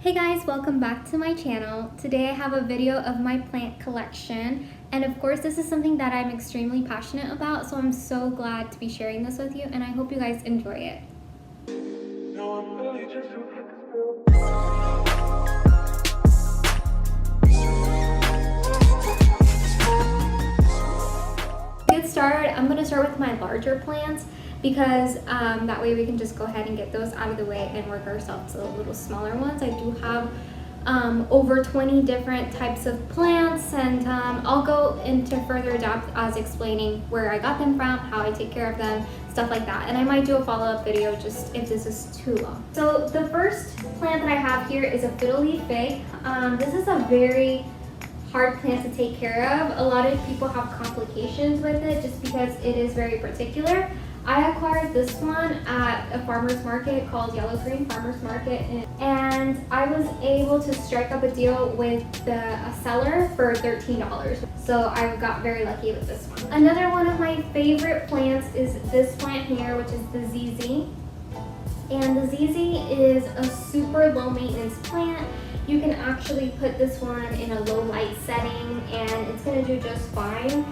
Hey guys, welcome back to my channel. Today I have a video of my plant collection, and of course this is something that I'm extremely passionate about, so I'm so glad to be sharing this with you, and I hope you guys enjoy it. To get started, I'm going to start with my larger plants because that way we can just go ahead and get those out of the way and work ourselves to the little smaller ones. I do have over 20 different types of plants, and I'll go into further depth as explaining where I got them from, how I take care of them, stuff like that. And I might do a follow-up video just if this is too long. So the first plant that I have here is a fiddle leaf fig. This is a very hard plant to take care of. A lot of people have complications with it just because it is very particular. I acquired this one at a farmer's market called Yellow Green Farmer's Market, and I was able to strike up a deal with a seller for $13. So I got very lucky with this one. Another one of my favorite plants is this plant here, which is the ZZ. And the ZZ is a super low maintenance plant. You can actually put this one in a low light setting and it's going to do just fine.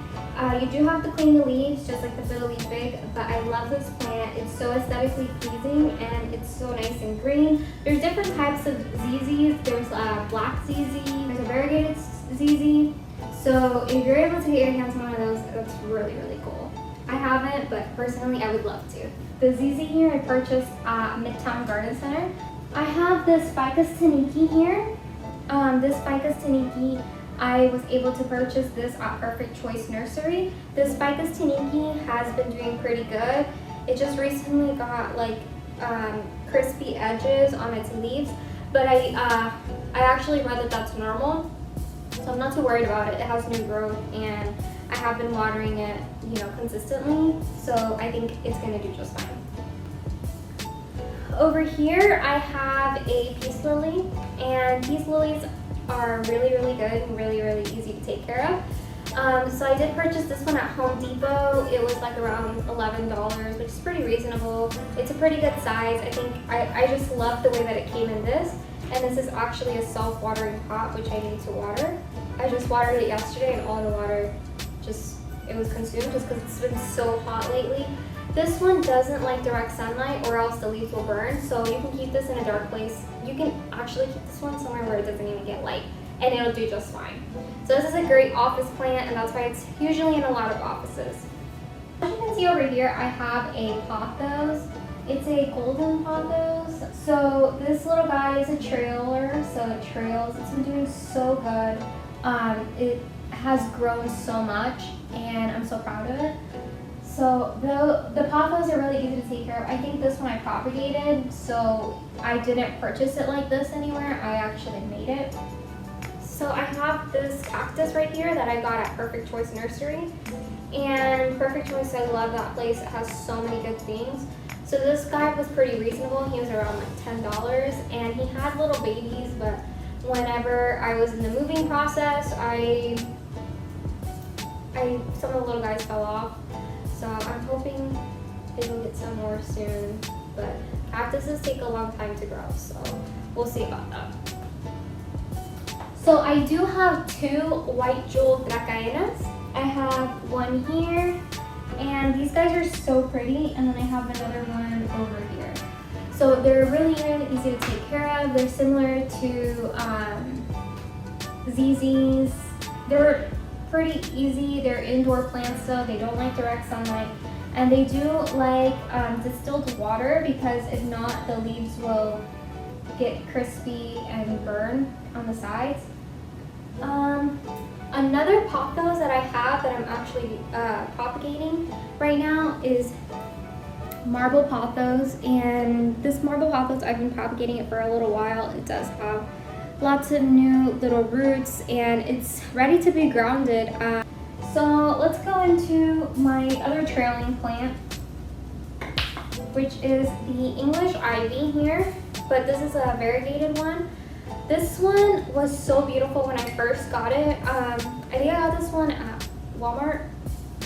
You do have to clean the leaves just like the fiddle leaf fig, but I love this plant. It's so aesthetically pleasing and it's so nice and green. There's different types of ZZs. There's black ZZ, there's a variegated ZZ. So if you're able to get your hands on one of those, that's really, really cool. I haven't, but personally I would love to. The ZZ here I purchased at Midtown Garden Center. I have this Ficus Taniki here. This Ficus Taniki, I was able to purchase this at Perfect Choice Nursery. This Ficus Taniki has been doing pretty good. It just recently got like crispy edges on its leaves, but I actually read that that's normal, so I'm not too worried about it. It has new growth and I have been watering it, consistently, so I think it's gonna do just fine. Over here I have a peace lily, and peace lilies are really, really good and really, really easy to take care of. So I did purchase this one at Home Depot. It was like around $11, which is pretty reasonable. It's a pretty good size. I think I just love the way that it came in this. And this is actually a self-watering pot, which I need to water. I just watered it yesterday and all the water it was consumed just because it's been so hot lately. This one doesn't like direct sunlight or else the leaves will burn, so you can keep this in a dark place. You can actually keep this one somewhere where it doesn't even get light and it'll do just fine. So this is a great office plant, and that's why it's usually in a lot of offices. As you can see over here, I have a Pothos. It's a golden Pothos. So this little guy is a trailer, so it trails. It's been doing so good. It has grown so much and I'm so proud of it. So the Pothos are really easy to take care of. I think this one I propagated, so I didn't purchase it like this anywhere. I actually made it. So I have this cactus right here that I got at Perfect Choice Nursery. And Perfect Choice, I love that place. It has so many good things. So this guy was pretty reasonable. He was around like $10, and he had little babies, but whenever I was in the moving process, some of the little guys fell off. So I'm hoping they will get some more soon, but cactuses take a long time to grow, so we'll see about that. So I do have two white jewel dracaenas. I have one here, and these guys are so pretty, and then I have another one over here. So they're really, really easy to take care of. They're similar to ZZs. They're pretty easy. They're indoor plants, so they don't like direct sunlight, and they do like distilled water, because if not, the leaves will get crispy and burn on the sides. Another Pothos that I have that I'm actually propagating right now is Marble Pothos, and this Marble Pothos, I've been propagating it for a little while. It does have lots of new little roots and it's ready to be grounded. So let's go into my other trailing plant, which is the English ivy here, but this is a variegated one. This one was so beautiful when I first got it. I think I got this one at Walmart,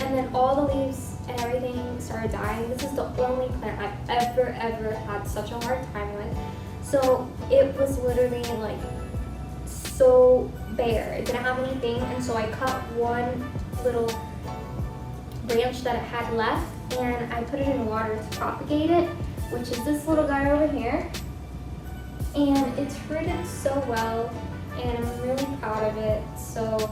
and then all the leaves and everything started dying. This is the only plant I've ever had such a hard time with. So it was literally like so bare. It didn't have anything, and so I cut one little branch that it had left and I put it in water to propagate it, which is this little guy over here. And it's rooted so well and I'm really proud of it. So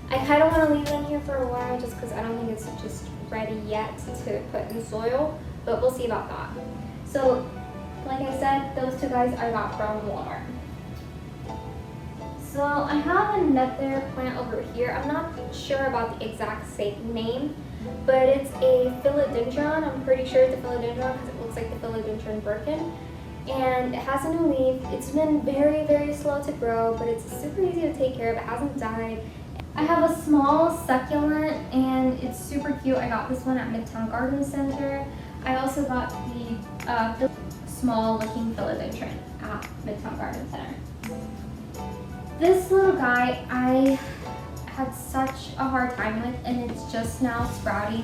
I kind of want to leave it in here for a while just because I don't think it's just ready yet to put in soil, but we'll see about that. So like I said, those two guys I got from Walmart. So I have another plant over here. I'm not sure about the exact same name, but it's a philodendron. I'm pretty sure it's a philodendron because it looks like the philodendron Birkin. And it has a new leaf. It's been very, very slow to grow, but it's super easy to take care of. It hasn't died. I have a small succulent and it's super cute. I got this one at Midtown Garden Center. I also got the small looking philodendron at Midtown Garden Center. This little guy I had such a hard time with, and it's just now sprouting.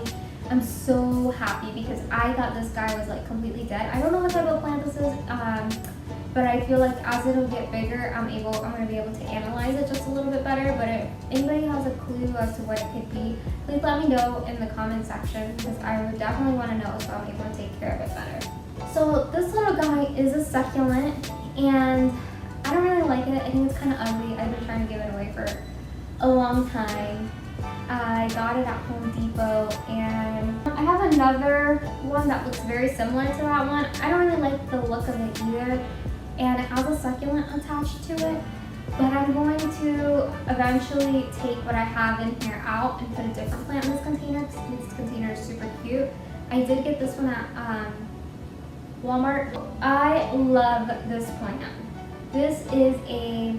I'm so happy because I thought this guy was like completely dead. I don't know what type of plant this is, but I feel like as it'll get bigger, I'm gonna be able to analyze it just a little bit better. But if anybody has a clue as to what it could be, please let me know in the comment section because I would definitely want to know so I'm able to take care of it better. So this little guy is a succulent, and I don't really like it. I think it's kind of ugly. I've been trying to give it away for a long time. I got it at Home Depot, and I have another one that looks very similar to that one. I don't really like the look of it either, and it has a succulent attached to it, but I'm going to eventually take what I have in here out and put a different plant in this container because this container is super cute. I did get this one at Walmart. I love this plant. This is a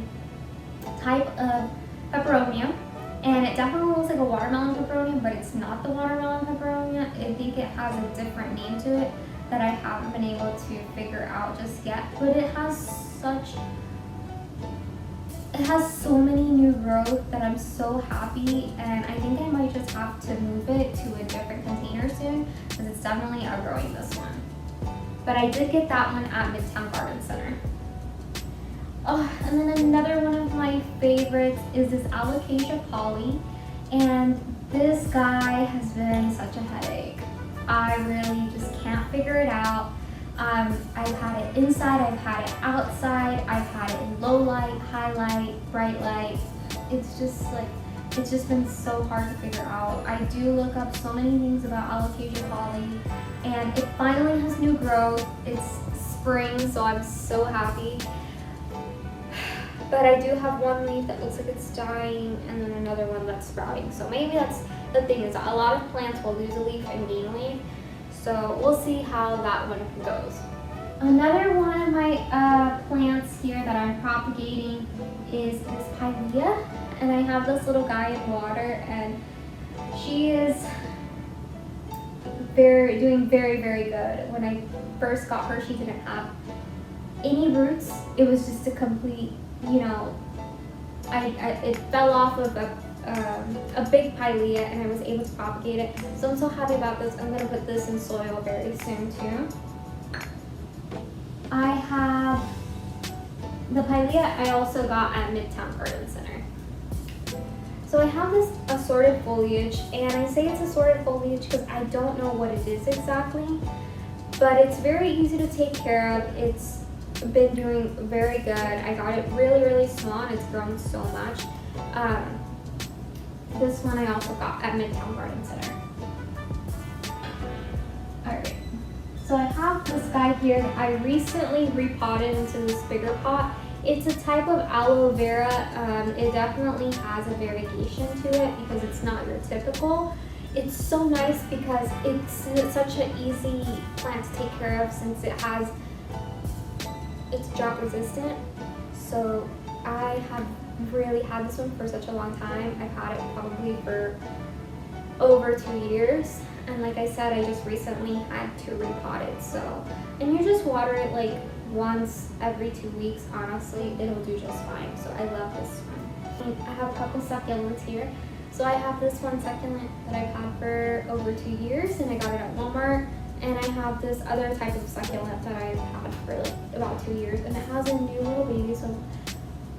type of peperonia, and it definitely looks like a watermelon peperonia, but it's not the watermelon peperonia. I think it has a different name to it that I haven't been able to figure out just yet, but it has so many new growth that I'm so happy, and I think I might just have to move it to a different container soon because it's definitely outgrowing this one. But I did get that one at Midtown Garden Center. Oh, and then another one of my favorites is this alocasia poly, and this guy has been such a headache. I really just can't figure it out. I've had it inside, I've had it outside, I've had it in low light, high light, bright light. It's just been so hard to figure out. I do look up so many things about alocasia poly, and it finally has new growth. It's spring, so I'm so happy. But I do have one leaf that looks like it's dying, and then another one that's sprouting. So maybe that's the thing, is a lot of plants will lose a leaf and gain a leaf. So we'll see how that one goes. Another one of my plants here that I'm propagating is this pilea, and I have this little guy in water, and she is doing very, very good. When I first got her, she didn't have any roots. It was just a complete, it fell off of a big pilea, and I was able to propagate it. So I'm so happy about this. I'm going to put this in soil very soon too. I have the pilea I also got at Midtown Garden Center. So I have this assorted foliage, and I say it's assorted foliage because I don't know what it is exactly, but it's very easy to take care of. It's been doing very good. I got it really, really small, and it's grown so much. This one I also got at Midtown Garden Center. Alright, so I have this guy here that I recently repotted into this bigger pot. It's a type of aloe vera. It definitely has a variegation to it because it's not your typical. It's so nice because it's such an easy plant to take care of since it's drought resistant. So I have really had this one for such a long time. I've had it probably for over 2 years, and like I said, I just recently had to repot it. So, and you just water it like once every 2 weeks. Honestly, it'll do just fine. So I love this one. I have a couple succulents here. So I have this one succulent that I've had for over 2 years, and I got it at Walmart. And I have this other type of succulent that I've had for like about 2 years, and it has a new little baby, so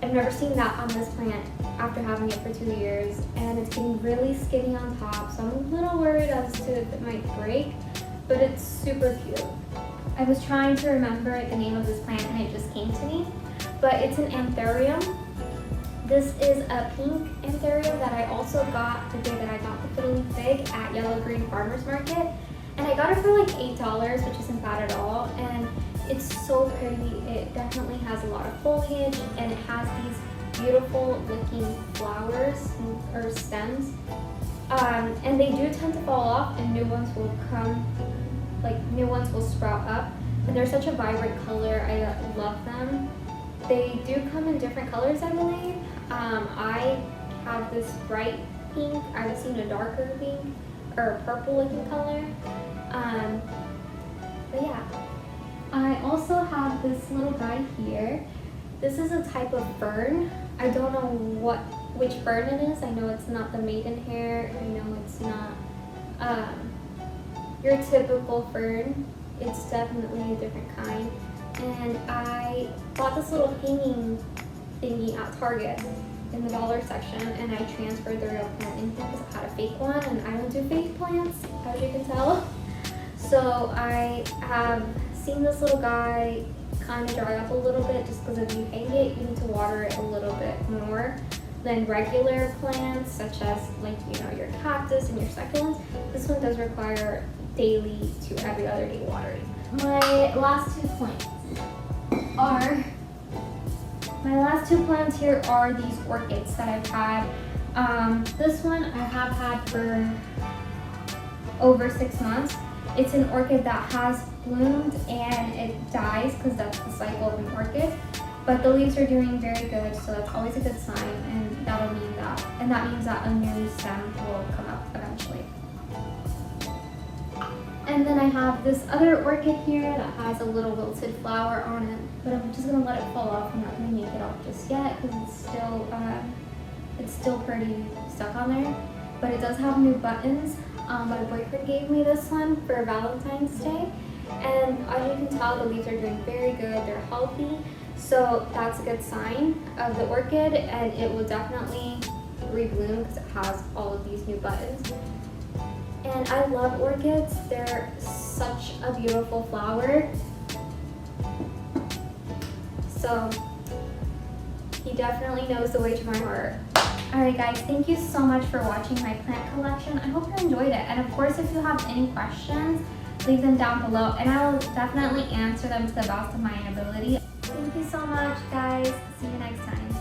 I've never seen that on this plant after having it for 2 years, and it's getting really skinny on top, so I'm a little worried as to if it might break, but it's super cute. I was trying to remember the name of this plant and it just came to me, but it's an anthurium. This is a pink anthurium that I also got the day that I got the fiddly fig at Yellow Green Farmers Market. And I got it for like $8, which isn't bad at all. And it's so pretty. It definitely has a lot of foliage, and it has these beautiful looking flowers or stems. And they do tend to fall off, and new ones will come, like new ones will sprout up. And they're such a vibrant color. I love them. They do come in different colors, I believe. I have this bright pink. I've seen a darker pink or purple looking color. But yeah, I also have this little guy here. This is a type of fern. I don't know which fern it is. I know it's not the maidenhair. I know it's not your typical fern. It's definitely a different kind. And I bought this little hanging thingy at Target in the dollar section, and I transferred the real plant in here because I had a fake one, and I don't do fake plants, as you can tell. So I have seen this little guy kind of dry up a little bit, just because if you hang it, you need to water it a little bit more than regular plants, such as like, you know, your cactus and your succulents. This one does require daily to every other day watering. My last two plants here are these orchids that I've had. This one I have had for over 6 months. It's an orchid that has bloomed and it dies because that's the cycle of an orchid. But the leaves are doing very good, so that's always a good sign, and that means that a new stem will come up eventually. And then I have this other orchid here that has a little wilted flower on it, but I'm just gonna let it fall off. I'm not gonna make it off just yet because it's still pretty stuck on there. But it does have new buttons. My boyfriend gave me this one for Valentine's Day, and as you can tell, the leaves are doing very good. They're healthy, so that's a good sign of the orchid, and it will definitely rebloom because it has all of these new buttons. And I love orchids. They're such a beautiful flower. So he definitely knows the way to my heart. Alright guys, thank you so much for watching my plant collection. I hope you enjoyed it. And of course, if you have any questions, leave them down below and I will definitely answer them to the best of my ability. Thank you so much guys. See you next time.